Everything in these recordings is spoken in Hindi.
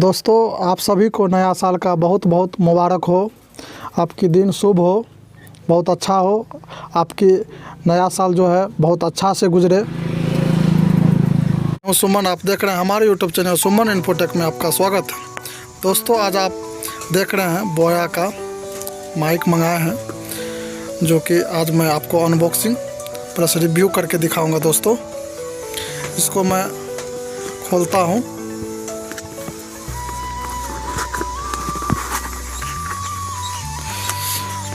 दोस्तों, आप सभी को नया साल का बहुत बहुत मुबारक हो। आपकी दिन शुभ हो, बहुत अच्छा हो। आपकी नया साल जो है बहुत अच्छा से गुजरे। सुमन, आप देख रहे हैं हमारे YouTube चैनल सुमन इन्फोटेक में आपका स्वागत है। दोस्तों, आज आप देख रहे हैं बोया का माइक मंगाए हैं, जो कि आज मैं आपको अनबॉक्सिंग प्लस रिव्यू करके दिखाऊंगा। दोस्तों, इसको मैं खोलता हूं।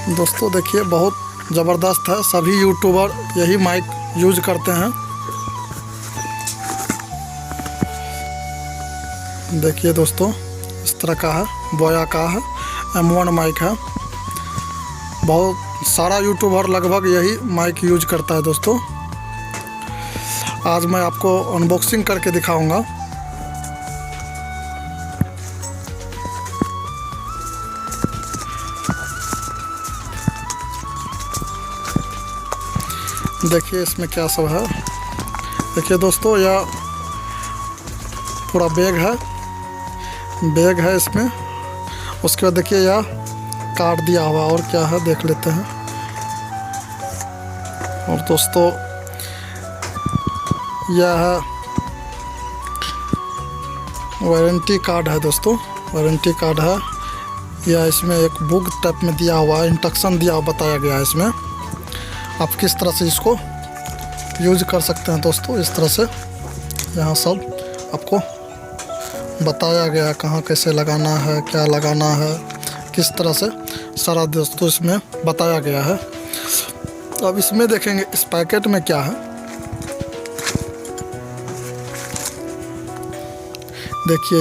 दोस्तों देखिए, बहुत ज़बरदस्त है। सभी यूट्यूबर यही माइक यूज करते हैं। देखिए दोस्तों, इस तरह का है, बोया का है, M1 माइक है। बहुत सारा यूट्यूबर लगभग यही माइक यूज करता है। दोस्तों, आज मैं आपको अनबॉक्सिंग करके दिखाऊंगा। देखिए इसमें क्या सब है। देखिए दोस्तों, यह पूरा बैग है इसमें। उसके बाद देखिए यह कार्ड दिया हुआ, और क्या है देख लेते हैं। और दोस्तों, यह है वारंटी कार्ड है। दोस्तों, वारंटी कार्ड है। यह इसमें एक बुक टाइप में दिया हुआ है, इंस्ट्रक्शन दिया हुआ, बताया गया है इसमें आप किस तरह से इसको यूज कर सकते हैं। दोस्तों, इस तरह से यहाँ सब आपको बताया गया है, कहाँ कैसे लगाना है, क्या लगाना है, किस तरह से सारा दोस्तों इसमें बताया गया है। तो अब इसमें देखेंगे इस पैकेट में क्या है। देखिए,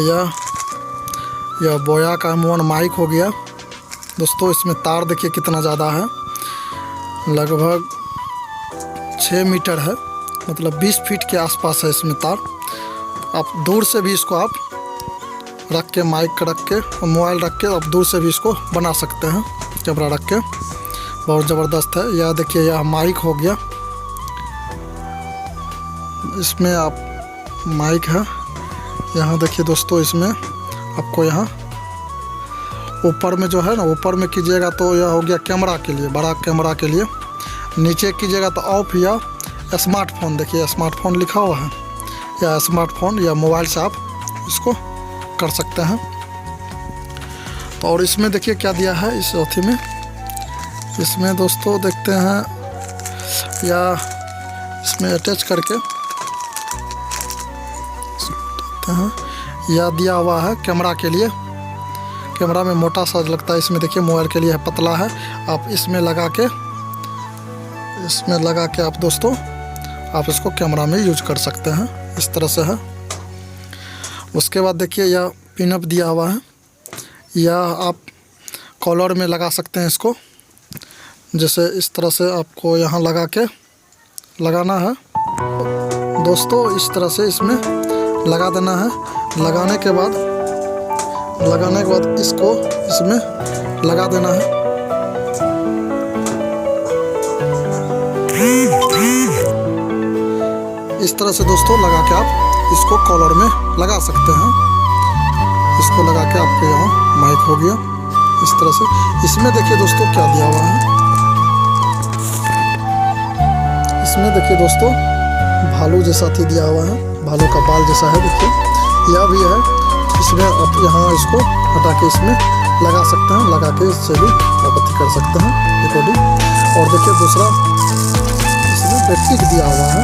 यह बोया का M1 माइक हो गया। दोस्तों, इसमें तार देखिए कितना ज़्यादा है, लगभग 6 मीटर है, मतलब 20 फीट के आसपास है इसमें तार। आप दूर से भी इसको आप रख के, माइक रख के और मोबाइल रख के आप दूर से भी इसको बना सकते हैं, कैमरा रख के। बहुत ज़बरदस्त है। यह देखिए, यह माइक हो गया। इसमें आप माइक है। यहाँ देखिए दोस्तों, इसमें आपको यहाँ ऊपर में जो है ना, ऊपर में कीजिएगा तो यह हो गया कैमरा के लिए, बड़ा कैमरा के लिए। नीचे कीजिएगा तो ऑफ या स्मार्टफोन। देखिए स्मार्टफोन लिखा हुआ है, या स्मार्टफोन या मोबाइल से आप इसको कर सकते हैं। तो और इसमें देखिए क्या दिया है इस अथी में। इसमें दोस्तों देखते हैं, या इसमें अटैच करके हैं, यह दिया हुआ है कैमरा के लिए। कैमरा में मोटा सा लगता है, इसमें देखिए मोबाइल के लिए है, पतला है। आप इसमें लगा के आप दोस्तों आप इसको कैमरा में यूज कर सकते हैं। इस तरह से है। उसके बाद देखिए, यह पिनअप दिया हुआ है। यह आप कॉलर में लगा सकते हैं इसको। जैसे इस तरह से आपको यहाँ लगा के लगाना है। दोस्तों, इस तरह से इसमें लगा देना है। लगाने के बाद इसको इसमें लगा देना है। इस तरह से दोस्तों लगा के आप इसको कॉलर में लगा सकते हैं। इसको लगा के आपके यहाँ माइक हो गया इस तरह से। इसमें देखिए दोस्तों क्या दिया हुआ है। इसमें देखिए दोस्तों भालू जैसा थी दिया हुआ है, भालू का बाल जैसा है। देखिए यह भी है। इसमें आप यहाँ इसको हटा के इसमें लगा सकते हैं। लगा के इससे भी आप अथी कर सकते हैं, रिकॉर्डिंग। और देखिए दूसरा, इसमें बैटरी दिया हुआ है।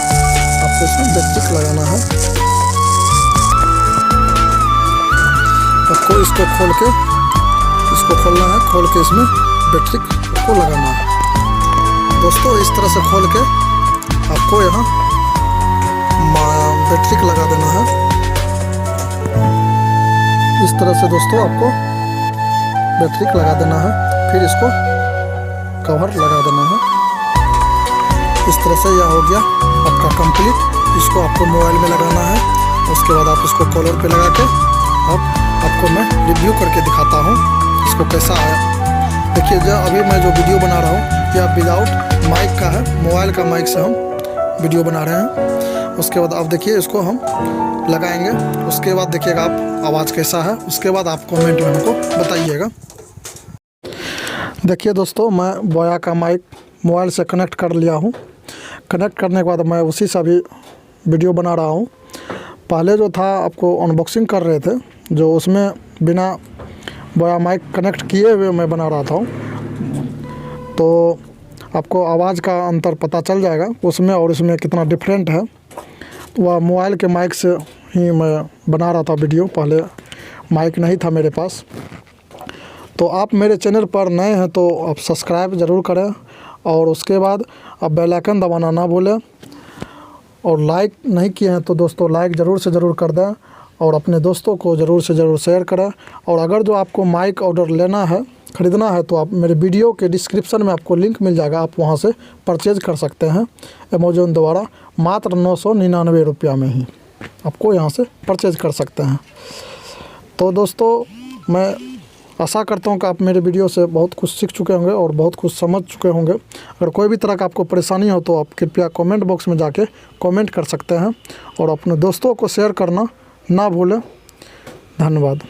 आपको इसमें बैटरी लगाना है। आपको इसको खोलना है। खोल के इसमें बैटरी को लगाना है। दोस्तों, इस तरह से खोल के आपको यहाँ बैटरी लगा देना है। इस तरह से दोस्तों आपको बैटरी लगा देना है। फिर इसको कवर लगा देना है। इस तरह से यह हो गया आपका कंप्लीट। इसको आपको मोबाइल में लगाना है। उसके बाद आप इसको कॉलर पे लगा के आपको मैं रिव्यू करके दिखाता हूँ इसको कैसा आया। देखिए, अभी मैं जो वीडियो बना रहा हूँ यह विदाउट माइक का है, मोबाइल का माइक से हम वीडियो बना रहे हैं। उसके बाद आप देखिए इसको हम लगाएंगे, उसके बाद देखिएगा आप आवाज़ कैसा है, उसके बाद आप कमेंट में हमको बताइएगा। देखिए दोस्तों, मैं बोया का माइक मोबाइल से कनेक्ट कर लिया हूँ। कनेक्ट करने के बाद मैं उसी से अभी वीडियो बना रहा हूँ। पहले जो था आपको अनबॉक्सिंग कर रहे थे, जो उसमें बिना बोया माइक कनेक्ट किए हुए मैं बना रहा था, तो आपको आवाज़ का अंतर पता चल जाएगा उसमें और इसमें कितना डिफरेंट है। वह मोबाइल के माइक से ही मैं बना रहा था वीडियो, पहले माइक नहीं था मेरे पास। तो आप मेरे चैनल पर नए हैं तो आप सब्सक्राइब ज़रूर करें और उसके बाद आप बेल आइकन दबाना ना भूलें, और लाइक नहीं किए हैं तो दोस्तों लाइक ज़रूर से ज़रूर कर दें और अपने दोस्तों को ज़रूर से ज़रूर शेयर करें। और अगर जो आपको माइक ऑर्डर लेना है, ख़रीदना है, तो आप मेरे वीडियो के डिस्क्रिप्शन में आपको लिंक मिल जाएगा, आप वहां से परचेज़ कर सकते हैं अमेज़ॉन द्वारा। मात्र 999 रुपया में ही आपको यहां से परचेज़ कर सकते हैं। तो दोस्तों मैं आशा करता हूं कि आप मेरे वीडियो से बहुत कुछ सीख चुके होंगे और बहुत कुछ समझ चुके होंगे। अगर कोई भी तरह का आपको परेशानी हो तो आप कृपया कमेंट बॉक्स में जाके कमेंट कर सकते हैं और अपने दोस्तों को शेयर करना ना भूलें। धन्यवाद।